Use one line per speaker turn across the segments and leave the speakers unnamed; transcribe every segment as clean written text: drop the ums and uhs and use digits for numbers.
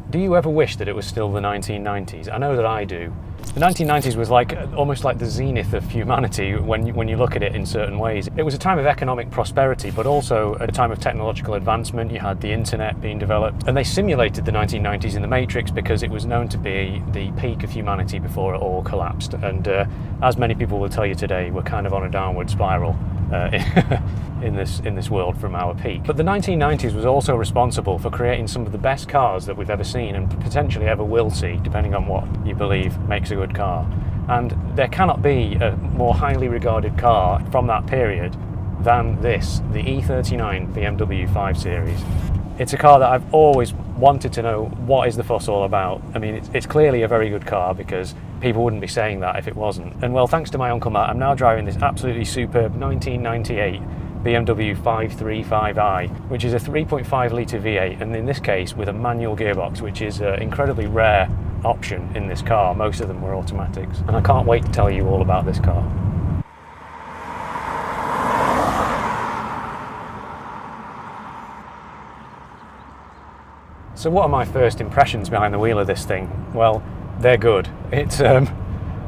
Do you ever wish that it was still the 1990s? I know that I do. The 1990s was like almost like the zenith of humanity when you look at it in certain ways. It was a time of economic prosperity, but also a time of technological advancement. You had the internet being developed, and they simulated the 1990s in The Matrix because it was known to be the peak of humanity before it all collapsed. And as many people will tell you today, we're kind of on a downward spiral in this world from our peak. But the 1990s was also responsible for creating some of the best cars that we've ever seen and potentially ever will see, depending on what you believe makes a good car. And there cannot be a more highly regarded car from that period than this, the E39 BMW 5 Series. It's a car that I've always wanted to know what is the fuss all about. I mean, it's clearly a very good car because people wouldn't be saying that if it wasn't. And well, thanks to my Uncle Matt, I'm now driving this absolutely superb 1998 BMW 535i, which is a 3.5 litre V8, and in this case with a manual gearbox, which is an incredibly rare option in this car. Most of them were automatics, and I can't wait to tell you all about this car. So what are my first impressions behind the wheel of this thing? Well, they're good. It's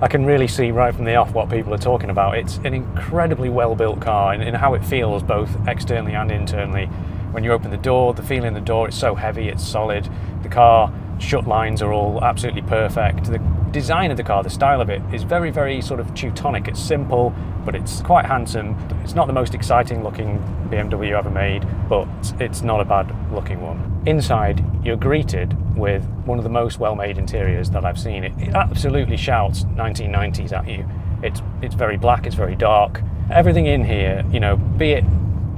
I can really see right from the off what people are talking about. It's an incredibly well-built car in how it feels both externally and internally. When you open the door, the feeling in the door, it's so heavy, it's solid. The car shut lines are all absolutely perfect. The design of the car, the style of it, is very, very sort of Teutonic. It's simple, but it's quite handsome. It's not the most exciting looking BMW ever made, but it's not a bad looking one. Inside, you're greeted with one of the most well-made interiors that I've seen. It absolutely shouts 1990s at you. It's very black, it's very dark. Everything in here, you know, be it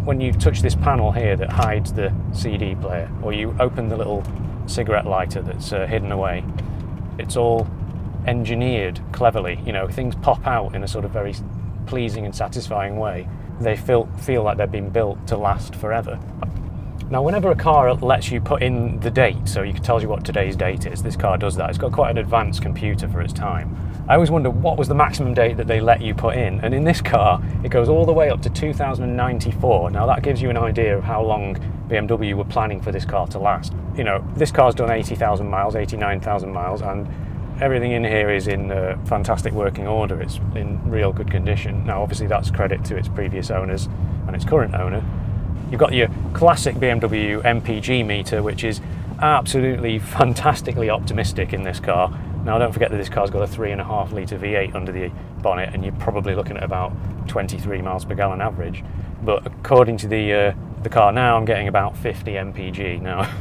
when you touch this panel here that hides the CD player, or you open the little cigarette lighter that's hidden away, it's all engineered cleverly. You know, things pop out in a sort of very pleasing and satisfying way. They feel like they've been built to last forever. Now, whenever a car lets you put in the date, so it tells you what today's date is, this car does that. It's got quite an advanced computer for its time. I always wonder what was the maximum date that they let you put in, and in this car it goes all the way up to 2094. Now that gives you an idea of how long BMW were planning for this car to last. You know, this car's done 80,000 miles, 89,000 miles, and everything in here is in fantastic working order. It's in real good condition. Now obviously that's credit to its previous owners and its current owner. You've got your classic BMW MPG meter, which is absolutely fantastically optimistic in this car. Now don't forget that this car's got a 3.5 litre V8 under the bonnet, and you're probably looking at about 23 miles per gallon average. But according to the car now, I'm getting about 50 MPG. Now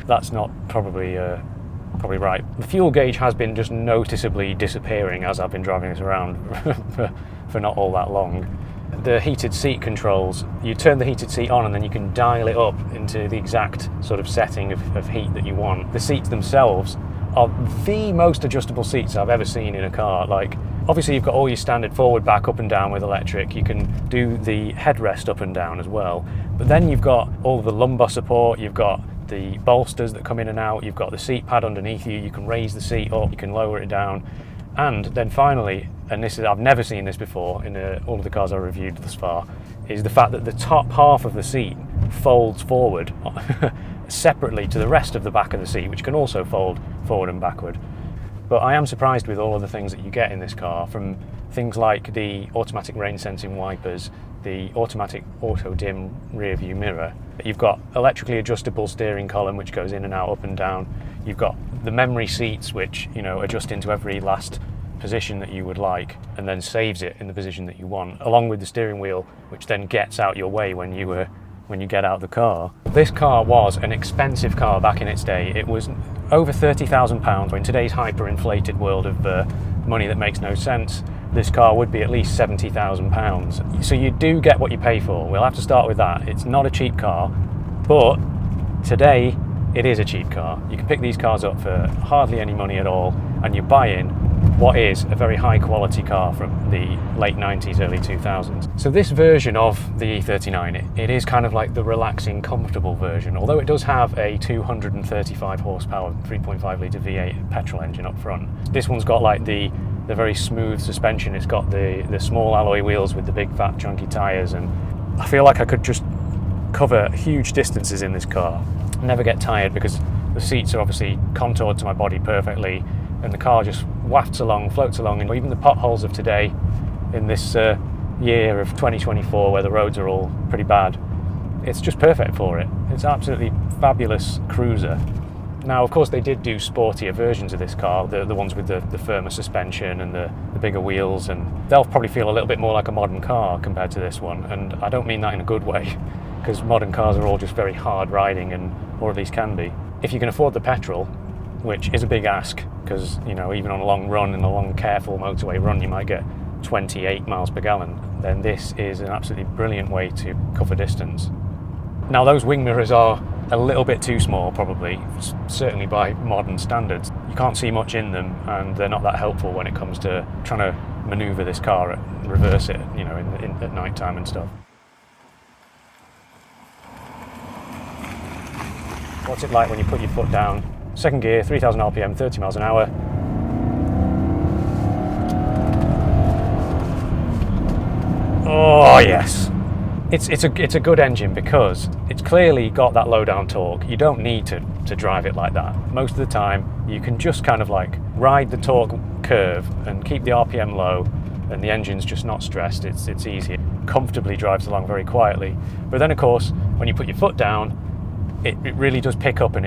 that's not probably right. The fuel gauge has been just noticeably disappearing as I've been driving this around for not all that long. The heated seat controls, you turn the heated seat on and then you can dial it up into the exact sort of setting of heat that you want. The seats themselves are the most adjustable seats I've ever seen in a car. Like, obviously you've got all your standard forward, back, up and down with electric. You can do the headrest up and down as well. But then you've got all of the lumbar support, you've got the bolsters that come in and out, you've got the seat pad underneath you, you can raise the seat up, you can lower it down. And then finally, and this is, I've never seen this before in all of the cars I've reviewed thus far, is the fact that the top half of the seat folds forward separately to the rest of the back of the seat, which can also fold forward and backward. But I am surprised with all of the things that you get in this car, from things like the automatic rain sensing wipers, the automatic auto dim rear view mirror. You've got electrically adjustable steering column which goes in and out, up and down. You've got the memory seats which, you know, adjust into every last position that you would like and then saves it in the position that you want, along with the steering wheel which then gets out your way when you get out of the car. This car was an expensive car back in its day. It was over £30,000. In today's hyper-inflated world of money that makes no sense, this car would be at least £70,000. So you do get what you pay for. We'll have to start with that. It's not a cheap car, but today it is a cheap car. You can pick these cars up for hardly any money at all, and you're buying what is a very high quality car from the late 90s, early 2000s. So this version of the E39, it is kind of like the relaxing, comfortable version, although it does have a 235 horsepower 3.5 litre V8 petrol engine up front. This one's got like the very smooth suspension. It's got the small alloy wheels with the big fat chunky tyres, and I feel like I could just cover huge distances in this car, never get tired, because The seats are obviously contoured to my body perfectly, and the car just wafts along, floats along, and even the potholes of today in this year of 2024 where the roads are all pretty bad, it's just perfect for it. It's absolutely fabulous cruiser. Now, of course, they did do sportier versions of this car, the ones with the firmer suspension and the bigger wheels, and they'll probably feel a little bit more like a modern car compared to this one, and I don't mean that in a good way, because modern cars are all just very hard riding, or at least can be. If you can afford the petrol, which is a big ask, because, you know, even on a long run, in a long careful motorway run, you might get 28 miles per gallon, then this is an absolutely brilliant way to cover distance. Now, those wing mirrors are a little bit too small, probably, certainly by modern standards. You can't see much in them, and they're not that helpful when it comes to trying to manoeuvre this car and reverse it, you know, at night time and stuff. What's it like when you put your foot down? Second gear, 3,000 RPM, 30 miles an hour. Oh yes! It's a good engine because it's clearly got that low down torque. You don't need to drive it like that. Most of the time you can just kind of like ride the torque curve and keep the RPM low, and the engine's just not stressed. It's easy. It comfortably drives along very quietly. But then of course when you put your foot down, it really does pick up, and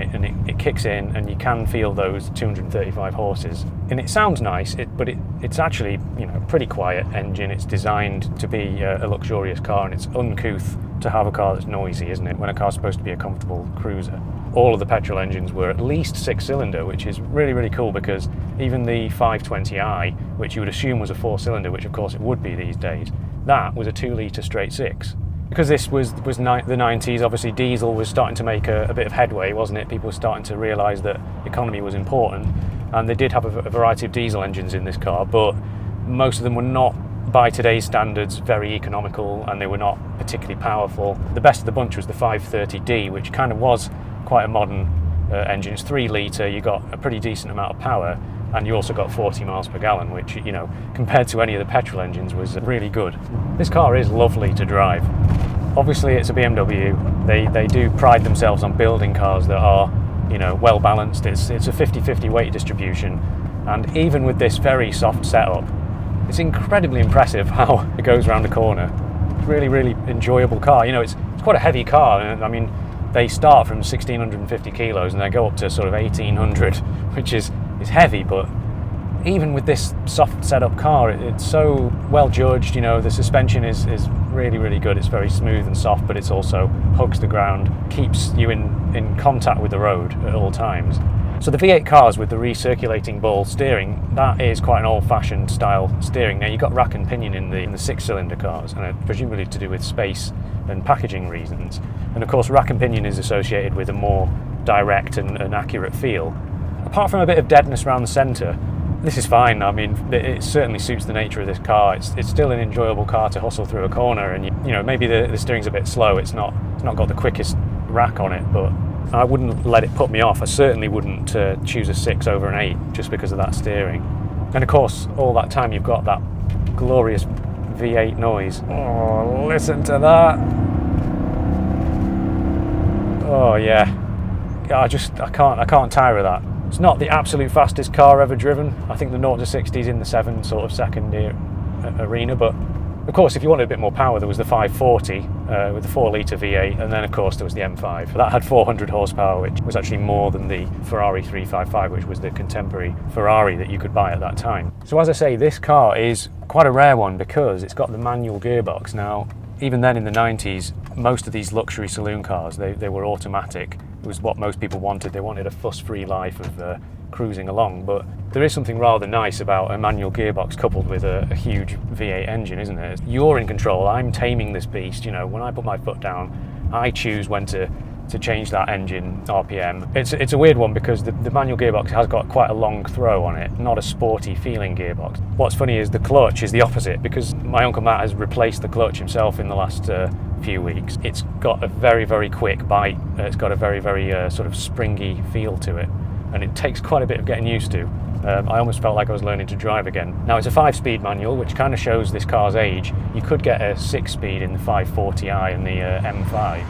it kicks in, and you can feel those 235 horses. And it sounds nice, but it's actually, you know, a pretty quiet engine. It's designed to be a luxurious car, and it's uncouth to have a car that's noisy, isn't it, when a car's supposed to be a comfortable cruiser. All of the petrol engines were at least 6-cylinder, which is really, really cool, because even the 520i, which you would assume was a 4-cylinder, which of course it would be these days, that was a 2-litre straight 6. Because this was the 90s, obviously diesel was starting to make a bit of headway, wasn't it? People were starting to realise that economy was important, and they did have a variety of diesel engines in this car, but most of them were not, by today's standards, very economical, and they were not particularly powerful. The best of the bunch was the 530D, which kind of was quite a modern engine. It's 3-litre, you got a pretty decent amount of power, and you also got 40 miles per gallon, which, you know, compared to any of the petrol engines was really good. This car is lovely to drive. Obviously it's a BMW. They do pride themselves on building cars that are, you know, well balanced. It's a 50-50 weight distribution, and even with this very soft setup, it's incredibly impressive how it goes around the corner. Really, really enjoyable car. You know, it's quite a heavy car. I mean, they start from 1,650 kilos and they go up to sort of 1,800, which is heavy, but even with this soft setup car, it's so well judged. You know, the suspension is really, really good. It's very smooth and soft, but it's also hugs the ground, keeps you in contact with the road at all times. So the V8 cars with the recirculating ball steering, that is quite an old-fashioned style steering. Now, you've got rack and pinion in the 6-cylinder cars, and presumably to do with space and packaging reasons. And of course, rack and pinion is associated with a more direct and accurate feel. Apart from a bit of deadness around the centre, this is fine. I mean, it certainly suits the nature of this car. It's still an enjoyable car to hustle through a corner, and you know, maybe the steering's a bit slow. It's not got the quickest rack on it, but I wouldn't let it put me off. I certainly wouldn't choose a 6 over an 8 just because of that steering. And of course, all that time you've got that glorious V8 noise. Oh, listen to that! Oh yeah, I can't tire of that. It's not the absolute fastest car ever driven. I think the 0 to 60 is in the 7 sort of second arena, but of course, if you wanted a bit more power, there was the 540 with the 4-litre V8, and then of course there was the M5. That had 400 horsepower, which was actually more than the Ferrari 355, which was the contemporary Ferrari that you could buy at that time. So as I say, this car is quite a rare one because it's got the manual gearbox. Now, even then in the 90s, most of these luxury saloon cars, they were automatic. It was what most people wanted. They wanted a fuss-free life of cruising along, but there is something rather nice about a manual gearbox coupled with a huge V8 engine, isn't it? You're in control. I'm taming this beast. You know, when I put my foot down, I choose when to change that engine RPM. It's a weird one because the manual gearbox has got quite a long throw on it, not a sporty feeling gearbox. What's funny is the clutch is the opposite, because my Uncle Matt has replaced the clutch himself in the last few weeks. It's got a very, very quick bite. It's got a very, very sort of springy feel to it, and it takes quite a bit of getting used to. I almost felt like I was learning to drive again. Now, it's a 5-speed manual, which kind of shows this car's age. You could get a 6-speed in the 540i and the M5.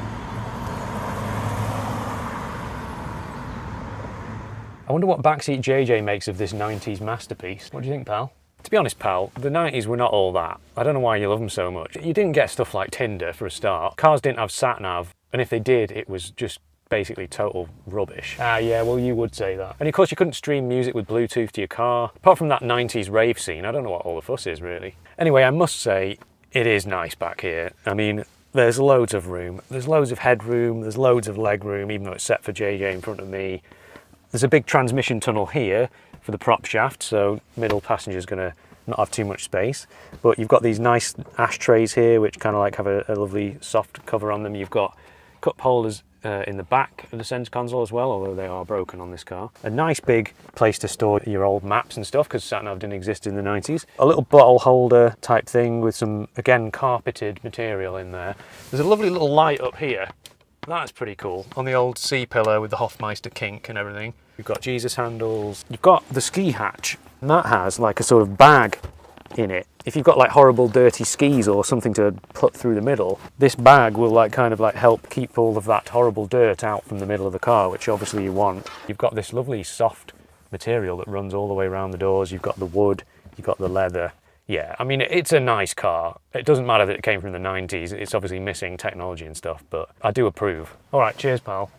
wonder what backseat JJ makes of this 90s masterpiece. What do you think, pal? To be honest, pal, the 90s were not all that. I don't know why you love them so much. You didn't get stuff like Tinder for a start. Cars didn't have sat-nav, and if they did, it was just basically total rubbish. Ah, yeah, well, you would say that. And of course, you couldn't stream music with Bluetooth to your car. Apart from that 90s rave scene, I don't know what all the fuss is, really. Anyway, I must say, it is nice back here. I mean, there's loads of room. There's loads of headroom. There's loads of leg room, even though it's set for JJ in front of me. There's a big transmission tunnel here for the prop shaft, so middle passenger's gonna not have too much space. But you've got these nice ashtrays here, which kind of like have a lovely soft cover on them. You've got cup holders in the back of the centre console as well, although they are broken on this car. A nice big place to store your old maps and stuff, because sat-nav didn't exist in the 90s. A little bottle holder type thing with some, again, carpeted material in there. There's a lovely little light up here. That's pretty cool. On the old C-pillar with the Hofmeister kink and everything. You've got Jesus handles. You've got the ski hatch, and that has like a sort of bag in it. If you've got like horrible dirty skis or something to put through the middle, this bag will like kind of like help keep all of that horrible dirt out from the middle of the car, which obviously you want. You've got this lovely soft material that runs all the way around the doors. You've got the wood, you've got the leather. Yeah, I mean, it's a nice car. It doesn't matter that it came from the 90s. It's obviously missing technology and stuff, but I do approve. All right, cheers, pal.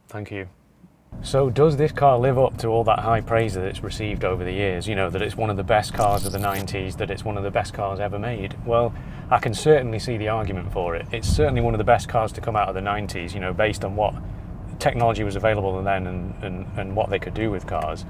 Thank you. So does this car live up to all that high praise that it's received over the years? You know, that it's one of the best cars of the 90s, that it's one of the best cars ever made? Well, I can certainly see the argument for it. It's certainly one of the best cars to come out of the 90s, you know, based on what technology was available then and what they could do with cars.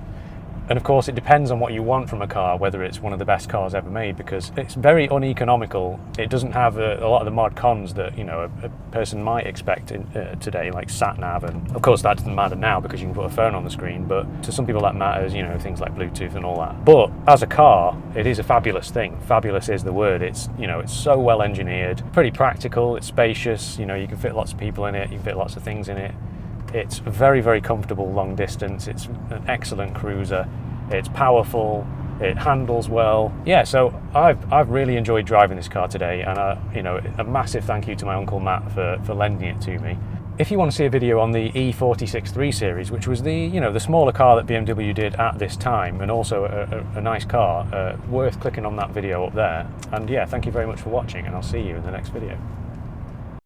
And of course, it depends on what you want from a car, whether it's one of the best cars ever made, because it's very uneconomical. It doesn't have a lot of the mod cons that, you know, a person might expect today, like sat-nav. And of course, that doesn't matter now because you can put a phone on the screen, but to some people that matters, you know, things like Bluetooth and all that. But as a car, it is a fabulous thing. Fabulous is the word. It's, you know, it's so well engineered, pretty practical, it's spacious, you know, you can fit lots of people in it, you can fit lots of things in it. It's very, very comfortable long distance. It's an excellent cruiser. It's powerful. It handles well. Yeah, so I've really enjoyed driving this car today, and you know, a massive thank you to my Uncle Matt for lending it to me. If you want to see a video on the E39 3 Series, which was the, you know, the smaller car that BMW did at this time, and also a nice car, worth clicking on that video up there. And yeah, thank you very much for watching, and I'll see you in the next video.